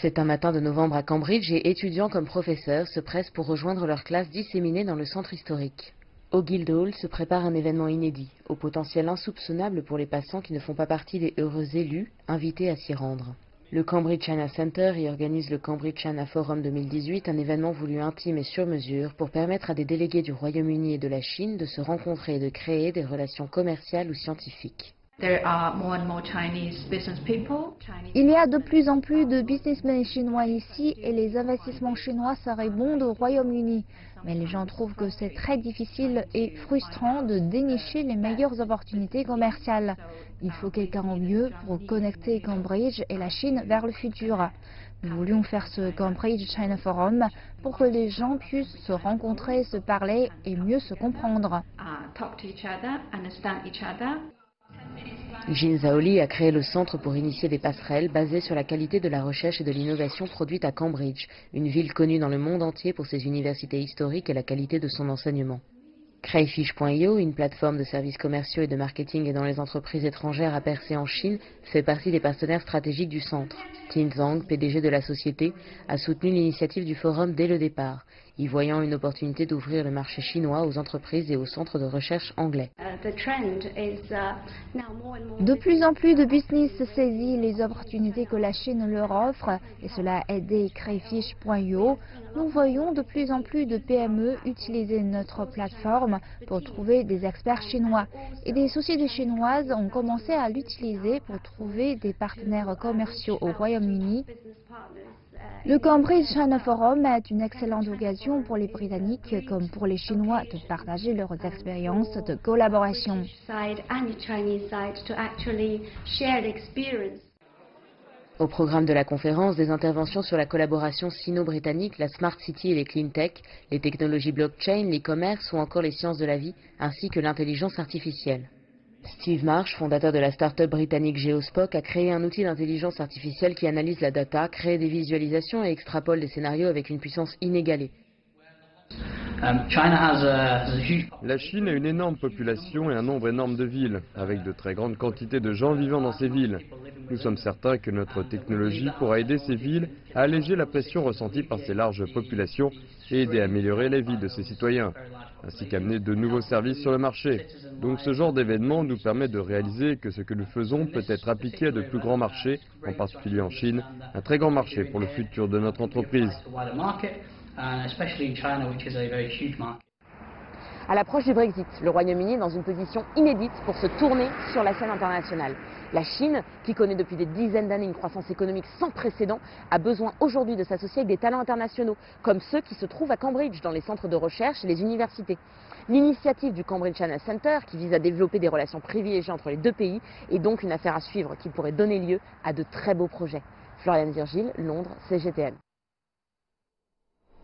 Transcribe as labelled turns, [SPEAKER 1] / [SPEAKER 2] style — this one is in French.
[SPEAKER 1] C'est un matin de novembre à Cambridge et étudiants comme professeurs se pressent pour rejoindre leur classe disséminée dans le centre historique. Au Guildhall se prépare un événement inédit, au potentiel insoupçonnable pour les passants qui ne font pas partie des heureux élus invités à s'y rendre. Le Cambridge China Center y organise le Cambridge China Forum 2018, un événement voulu intime et sur mesure pour permettre à des délégués du Royaume-Uni et de la Chine de se rencontrer et de créer des relations commerciales ou scientifiques.
[SPEAKER 2] Il y a de plus en plus de businessmen chinois ici et les investissements chinois seraient bons au Royaume-Uni. Mais les gens trouvent que c'est très difficile et frustrant de dénicher les meilleures opportunités commerciales. Il faut quelqu'un au mieux pour connecter Cambridge et la Chine vers le futur. Nous voulions faire ce Cambridge China Forum pour que les gens puissent se rencontrer, se parler et mieux se comprendre.
[SPEAKER 1] Jin Zhaoli a créé le centre pour initier des passerelles basées sur la qualité de la recherche et de l'innovation produite à Cambridge, une ville connue dans le monde entier pour ses universités historiques et la qualité de son enseignement. Crayfish.io, une plateforme de services commerciaux et de marketing et dans les entreprises étrangères à percer en Chine, fait partie des partenaires stratégiques du centre. Tin Zhang, PDG de la société, a soutenu l'initiative du forum dès le départ, y voyant une opportunité d'ouvrir le marché chinois aux entreprises et aux centres de recherche anglais.
[SPEAKER 2] De plus en plus de business saisit les opportunités que la Chine leur offre et cela a aidé Crayfish.io. Nous voyons de plus en plus de PME utiliser notre plateforme pour trouver des experts chinois et des sociétés chinoises ont commencé à l'utiliser pour trouver des partenaires commerciaux au Royaume-Uni. Le Cambridge China Forum est une excellente occasion pour les Britanniques comme pour les Chinois de partager leurs expériences de collaboration.
[SPEAKER 1] Au programme de la conférence, des interventions sur la collaboration sino-britannique, la Smart City et les Clean Tech, les technologies blockchain, l'e-commerce ou encore les sciences de la vie, ainsi que l'intelligence artificielle. Steve Marsh, fondateur de la start-up britannique Geospoc, a créé un outil d'intelligence artificielle qui analyse la data, crée des visualisations et extrapole des scénarios avec une puissance inégalée.
[SPEAKER 3] La Chine a une énorme population et un nombre énorme de villes, avec de très grandes quantités de gens vivant dans ces villes. Nous sommes certains que notre technologie pourra aider ces villes à alléger la pression ressentie par ces larges populations et aider à améliorer la vie de ses citoyens, ainsi qu'amener de nouveaux services sur le marché. Donc ce genre d'événement nous permet de réaliser que ce que nous faisons peut être appliqué à de plus grands marchés, en particulier en Chine, un très grand marché pour le futur de notre entreprise.
[SPEAKER 1] À l'approche du Brexit, le Royaume-Uni est dans une position inédite pour se tourner sur la scène internationale. La Chine, qui connaît depuis des dizaines d'années une croissance économique sans précédent, a besoin aujourd'hui de s'associer avec des talents internationaux, comme ceux qui se trouvent à Cambridge, dans les centres de recherche et les universités. L'initiative du Cambridge China Center, qui vise à développer des relations privilégiées entre les deux pays, est donc une affaire à suivre qui pourrait donner lieu à de très beaux projets. Floriane Virgile, Londres, CGTN.